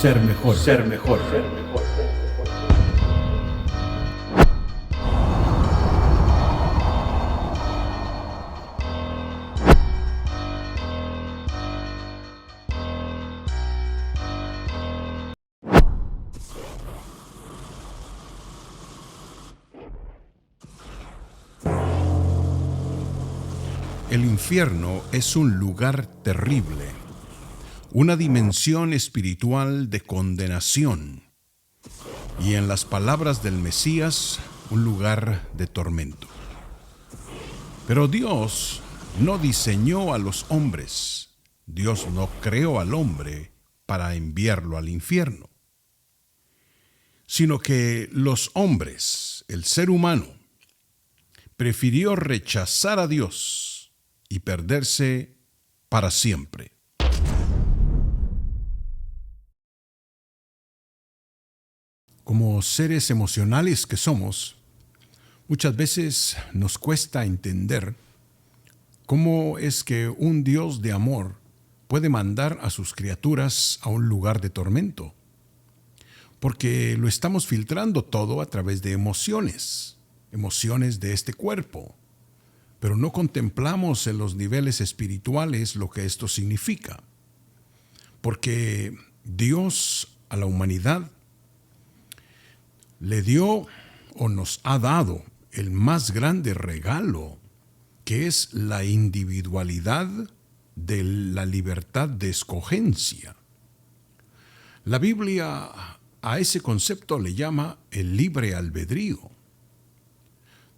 ser mejor, ser mejor, ser mejor. El infierno es un lugar terrible, una dimensión espiritual de condenación y, en las palabras del Mesías, un lugar de tormento. Pero Dios no diseñó a los hombres, Dios no creó al hombre para enviarlo al infierno, sino que los hombres, el ser humano, prefirió rechazar a Dios y perderse para siempre. Como seres emocionales que somos, muchas veces nos cuesta entender cómo es que un Dios de amor puede mandar a sus criaturas a un lugar de tormento, porque lo estamos filtrando todo a través de emociones de este cuerpo, pero no contemplamos en los niveles espirituales lo que esto significa, porque Dios a la humanidad le dio o nos ha dado el más grande regalo, que es la individualidad de la libertad de escogencia. La Biblia a ese concepto le llama el libre albedrío.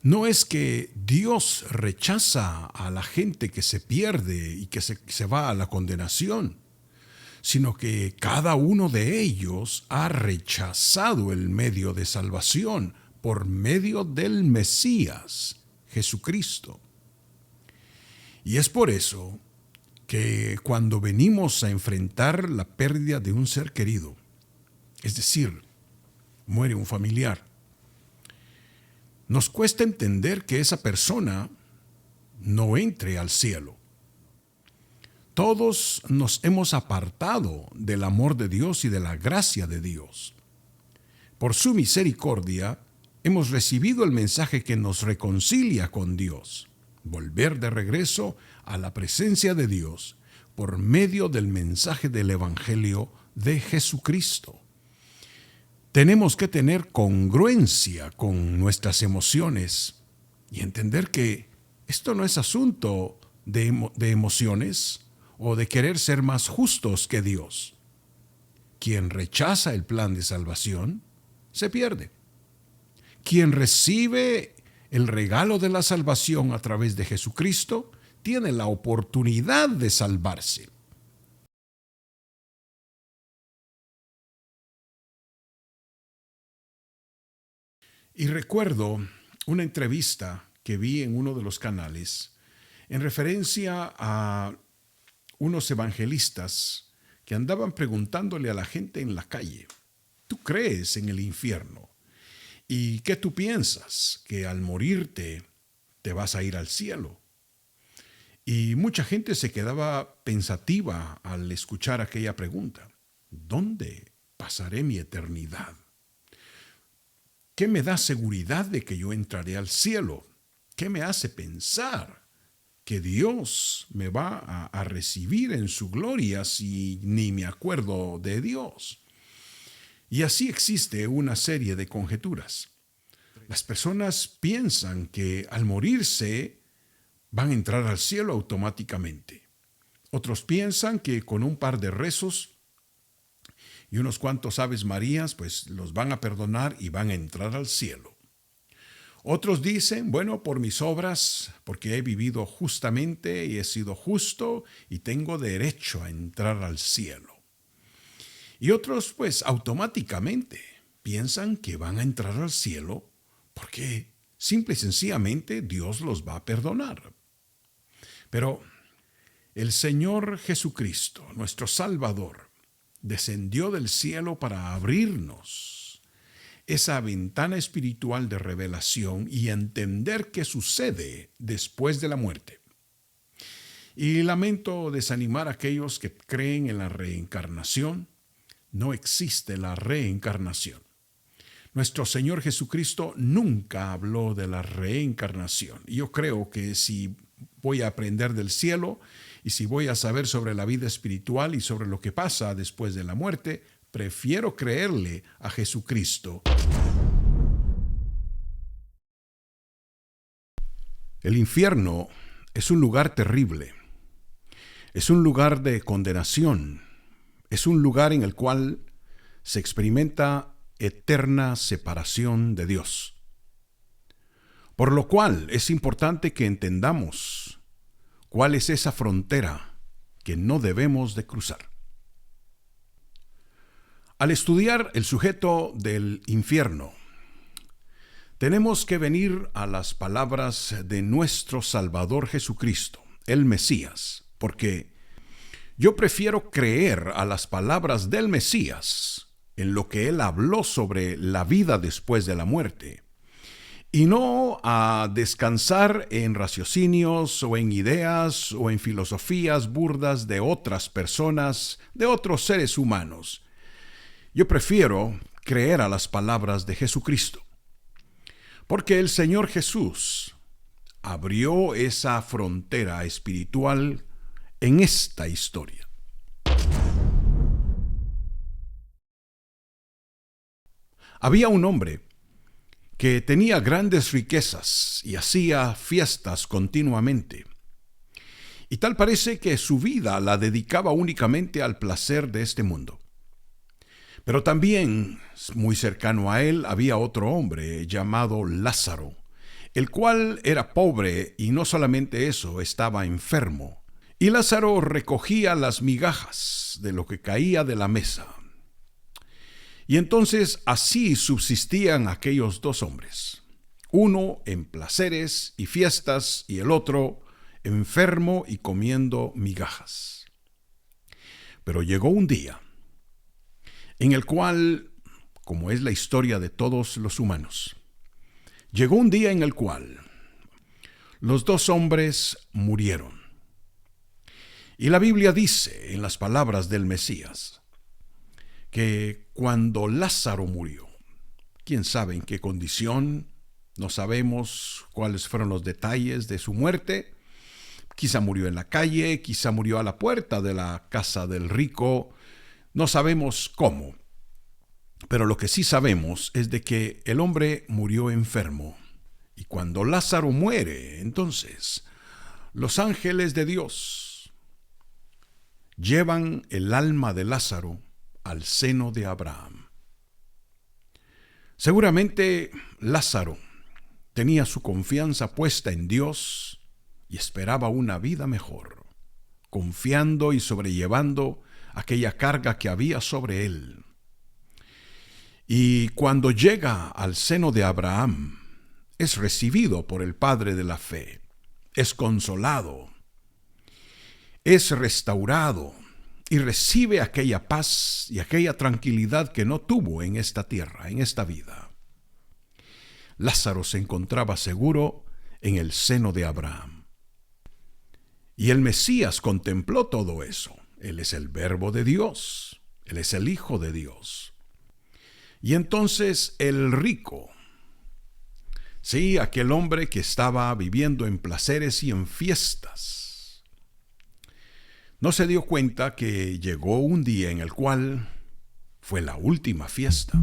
No es que Dios rechaza a la gente que se pierde y que se va a la condenación, sino que cada uno de ellos ha rechazado el medio de salvación por medio del Mesías, Jesucristo. Y es por eso que cuando venimos a enfrentar la pérdida de un ser querido, es decir, muere un familiar, nos cuesta entender que esa persona no entre al cielo. Todos nos hemos apartado del amor de Dios y de la gracia de Dios. Por su misericordia, hemos recibido el mensaje que nos reconcilia con Dios, volver de regreso a la presencia de Dios por medio del mensaje del Evangelio de Jesucristo. Tenemos que tener congruencia con nuestras emociones y entender que esto no es asunto de emociones o de querer ser más justos que Dios. Quien rechaza el plan de salvación se pierde. Quien recibe el regalo de la salvación a través de Jesucristo tiene la oportunidad de salvarse. Y recuerdo una entrevista que vi en uno de los canales en referencia a unos evangelistas que andaban preguntándole a la gente en la calle: ¿tú crees en el infierno? ¿Y qué tú piensas? ¿Que al morirte te vas a ir al cielo? Y mucha gente se quedaba pensativa al escuchar aquella pregunta. ¿Dónde pasaré mi eternidad? ¿Qué me da seguridad de que yo entraré al cielo? ¿Qué me hace pensar que Dios me va a recibir en su gloria si ni me acuerdo de Dios? Y así existe una serie de conjeturas. Las personas piensan que al morirse van a entrar al cielo automáticamente. Otros piensan que con un par de rezos y unos cuantos Aves Marías, pues los van a perdonar y van a entrar al cielo. Otros dicen, bueno, por mis obras, porque he vivido justamente y he sido justo y tengo derecho a entrar al cielo. Y otros, pues automáticamente piensan que van a entrar al cielo porque simple y sencillamente Dios los va a perdonar. Pero el Señor Jesucristo, nuestro Salvador, descendió del cielo para abrirnos esa ventana espiritual de revelación y entender qué sucede después de la muerte. Y lamento desanimar a aquellos que creen en la reencarnación, no existe la reencarnación. Nuestro Señor Jesucristo nunca habló de la reencarnación. Y yo creo que si voy a aprender del cielo y si voy a saber sobre la vida espiritual y sobre lo que pasa después de la muerte, prefiero creerle a Jesucristo. El infierno es un lugar terrible. Es un lugar de condenación. Es un lugar en el cual se experimenta eterna separación de Dios. Por lo cual es importante que entendamos cuál es esa frontera que no debemos de cruzar. Al estudiar el sujeto del infierno, tenemos que venir a las palabras de nuestro Salvador Jesucristo, el Mesías, porque yo prefiero creer a las palabras del Mesías en lo que él habló sobre la vida después de la muerte, y no a descansar en raciocinios o en ideas o en filosofías burdas de otras personas, de otros seres humanos. Yo prefiero creer a las palabras de Jesucristo, porque el Señor Jesús abrió esa frontera espiritual en esta historia. Había un hombre que tenía grandes riquezas y hacía fiestas continuamente. Y tal parece que su vida la dedicaba únicamente al placer de este mundo. Pero también, muy cercano a él, había otro hombre llamado Lázaro, el cual era pobre y no solamente eso, estaba enfermo. Y Lázaro recogía las migajas de lo que caía de la mesa. Y entonces así subsistían aquellos dos hombres, uno en placeres y fiestas y el otro enfermo y comiendo migajas. Pero llegó un día en el cual, como es la historia de todos los humanos, llegó un día en el cual los dos hombres murieron. Y la Biblia dice en las palabras del Mesías que cuando Lázaro murió, quién sabe en qué condición, no sabemos cuáles fueron los detalles de su muerte, quizá murió en la calle, quizá murió a la puerta de la casa del rico, no sabemos cómo, pero lo que sí sabemos es de que el hombre murió enfermo. Y cuando Lázaro muere, entonces, los ángeles de Dios llevan el alma de Lázaro al seno de Abraham. Seguramente Lázaro tenía su confianza puesta en Dios y esperaba una vida mejor, confiando y sobrellevando aquella carga que había sobre él. Y cuando llega al seno de Abraham, es recibido por el Padre de la fe, es consolado, es restaurado y recibe aquella paz y aquella tranquilidad que no tuvo en esta tierra, en esta vida. Lázaro se encontraba seguro en el seno de Abraham. Y el Mesías contempló todo eso. Él es el Verbo de Dios, Él es el Hijo de Dios. Y entonces el rico, sí, aquel hombre que estaba viviendo en placeres y en fiestas, no se dio cuenta que llegó un día en el cual fue la última fiesta.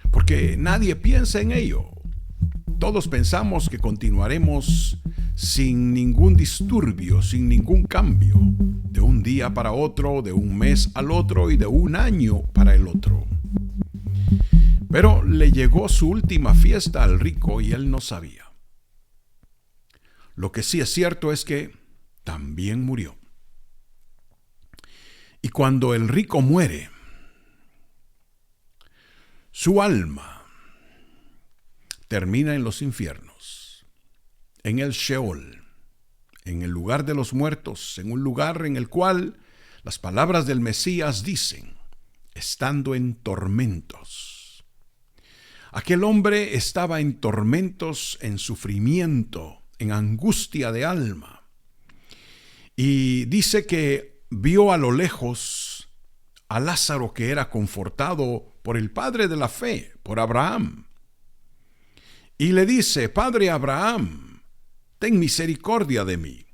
Porque nadie piensa en ello. Todos pensamos que continuaremos sin ningún disturbio, sin ningún cambio, de un día para otro, de un mes al otro y de un año para el otro. Pero le llegó su última fiesta al rico y él no sabía. Lo que sí es cierto es que también murió. Y cuando el rico muere, su alma termina en los infiernos, en el Sheol, en el lugar de los muertos, en un lugar en el cual las palabras del Mesías dicen, estando en tormentos. Aquel hombre estaba en tormentos, en sufrimiento, en angustia de alma. Y dice que vio a lo lejos a Lázaro, que era confortado por el padre de la fe, por Abraham. Y le dice: Padre Abraham, ten misericordia de mí.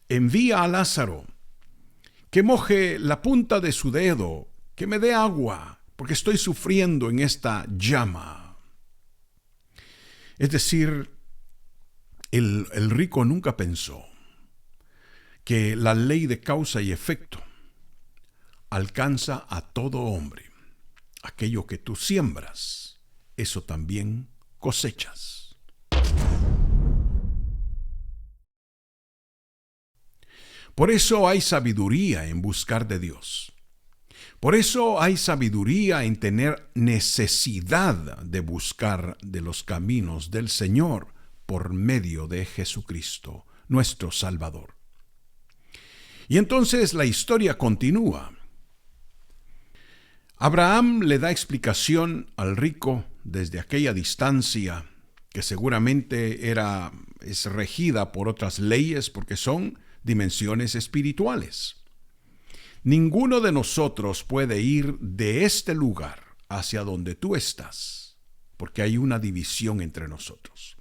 Envía a Lázaro, que moje la punta de su dedo, que me dé agua, porque estoy sufriendo en esta llama. Es decir, el rico nunca pensó que la ley de causa y efecto alcanza a todo hombre. Aquello que tú siembras, eso también cosechas. Por eso hay sabiduría en buscar de Dios. Por eso hay sabiduría en tener necesidad de buscar de los caminos del Señor por medio de Jesucristo, nuestro Salvador. Y entonces la historia continúa. Abraham le da explicación al rico desde aquella distancia, que seguramente es regida por otras leyes, porque son dimensiones espirituales. Ninguno de nosotros puede ir de este lugar hacia donde tú estás, porque hay una división entre nosotros.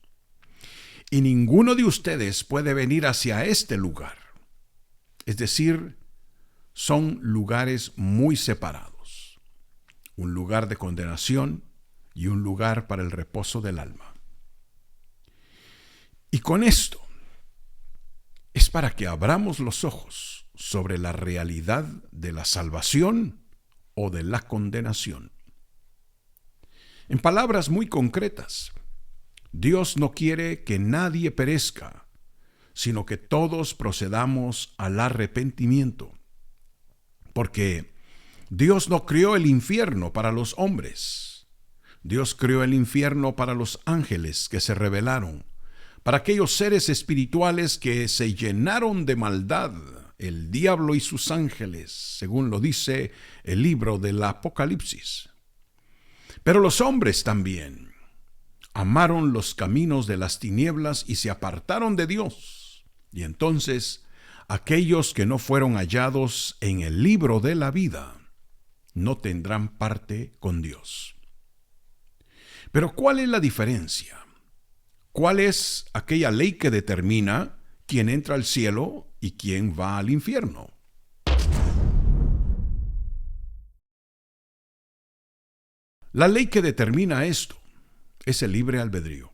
Y ninguno de ustedes puede venir hacia este lugar. Es decir, son lugares muy separados. Un lugar de condenación y un lugar para el reposo del alma. Y con esto es para que abramos los ojos sobre la realidad de la salvación o de la condenación. En palabras muy concretas, Dios no quiere que nadie perezca, sino que todos procedamos al arrepentimiento. Porque Dios no creó el infierno para los hombres. Dios creó el infierno para los ángeles que se rebelaron, para aquellos seres espirituales que se llenaron de maldad, el diablo y sus ángeles, según lo dice el libro del Apocalipsis. Pero los hombres también amaron los caminos de las tinieblas y se apartaron de Dios. Y entonces aquellos que no fueron hallados en el libro de la vida no tendrán parte con Dios. Pero ¿cuál es la diferencia? ¿Cuál es aquella ley que determina quién entra al cielo y quién va al infierno? La ley que determina esto es el libre albedrío.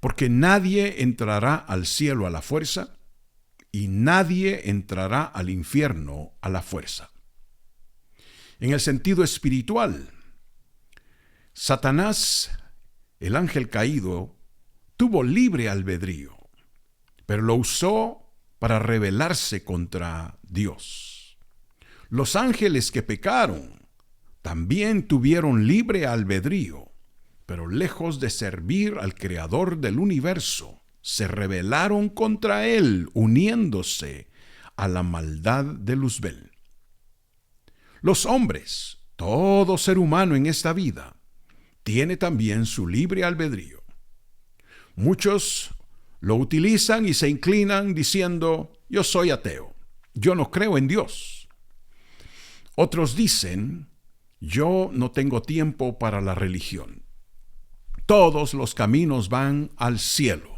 Porque nadie entrará al cielo a la fuerza y nadie entrará al infierno a la fuerza. En el sentido espiritual, Satanás, el ángel caído, tuvo libre albedrío, pero lo usó para rebelarse contra Dios. Los ángeles que pecaron también tuvieron libre albedrío, pero lejos de servir al Creador del universo, se rebelaron contra Él, uniéndose a la maldad de Luzbel. Los hombres, todo ser humano en esta vida, tiene también su libre albedrío. Muchos lo utilizan y se inclinan diciendo: yo soy ateo, yo no creo en Dios. Otros dicen: yo no tengo tiempo para la religión. Todos los caminos van al cielo.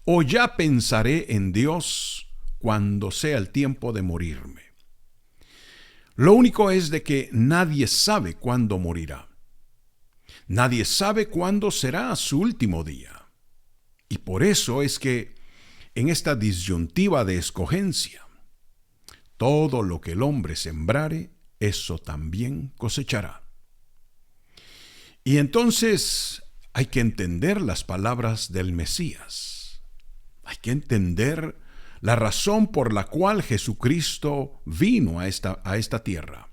O ya pensaré en Dios cuando sea el tiempo de morirme. Lo único es de que nadie sabe cuándo morirá. Nadie sabe cuándo será su último día. Y por eso es que en esta disyuntiva de escogencia, todo lo que el hombre sembrare, eso también cosechará. Y entonces hay que entender las palabras del Mesías. Hay que entender la razón por la cual Jesucristo vino a esta tierra.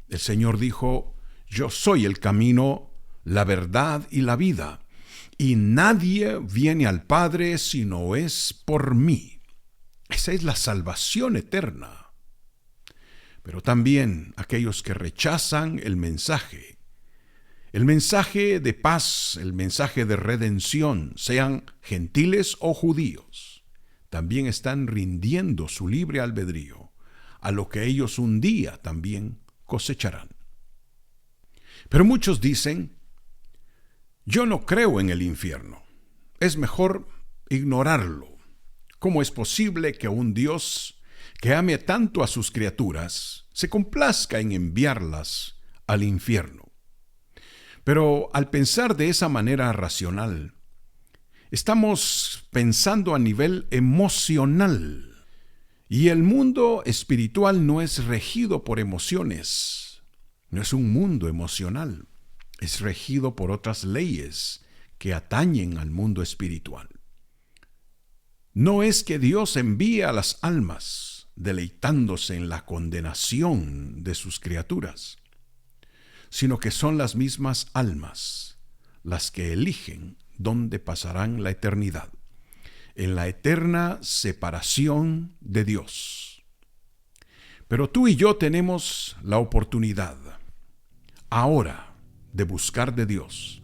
El Señor dijo: yo soy el camino, la verdad y la vida, y nadie viene al Padre si no es por mí. Esa es la salvación eterna. Pero también aquellos que rechazan el mensaje de paz, el mensaje de redención, sean gentiles o judíos, también están rindiendo su libre albedrío a lo que ellos un día también cosecharán. Pero muchos dicen, yo no creo en el infierno, es mejor ignorarlo. ¿Cómo es posible que un Dios que ame tanto a sus criaturas se complazca en enviarlas al infierno? Pero al pensar de esa manera racional, estamos pensando a nivel emocional. Y el mundo espiritual no es regido por emociones, no es un mundo emocional, es regido por otras leyes que atañen al mundo espiritual. No es que Dios envíe a las almas deleitándose en la condenación de sus criaturas, sino que son las mismas almas las que eligen dónde pasarán la eternidad, en la eterna separación de Dios. Pero tú y yo tenemos la oportunidad ahora de buscar de Dios.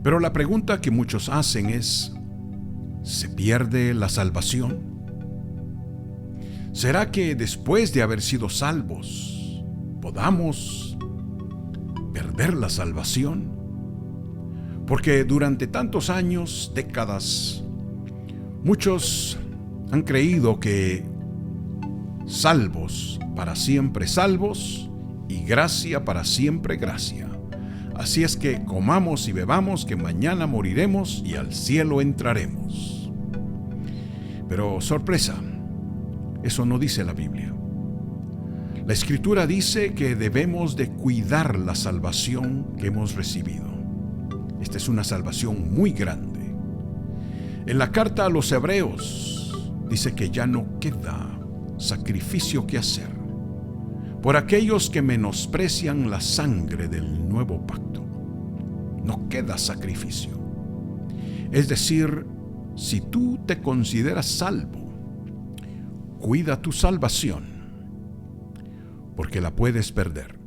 Pero la pregunta que muchos hacen es, ¿se pierde la salvación? ¿Será que después de haber sido salvos, podamos perder la salvación? Porque durante tantos años, décadas, muchos han creído que salvos para siempre salvos y gracia para siempre gracia. Así es que comamos y bebamos, que mañana moriremos y al cielo entraremos. Pero sorpresa, eso no dice la Biblia. La Escritura dice que debemos de cuidar la salvación que hemos recibido. Esta es una salvación muy grande. En la carta a los Hebreos dice que ya no queda sacrificio que hacer por aquellos que menosprecian la sangre del nuevo pacto. No queda sacrificio. Es decir, si tú te consideras salvo, cuida tu salvación, porque la puedes perder.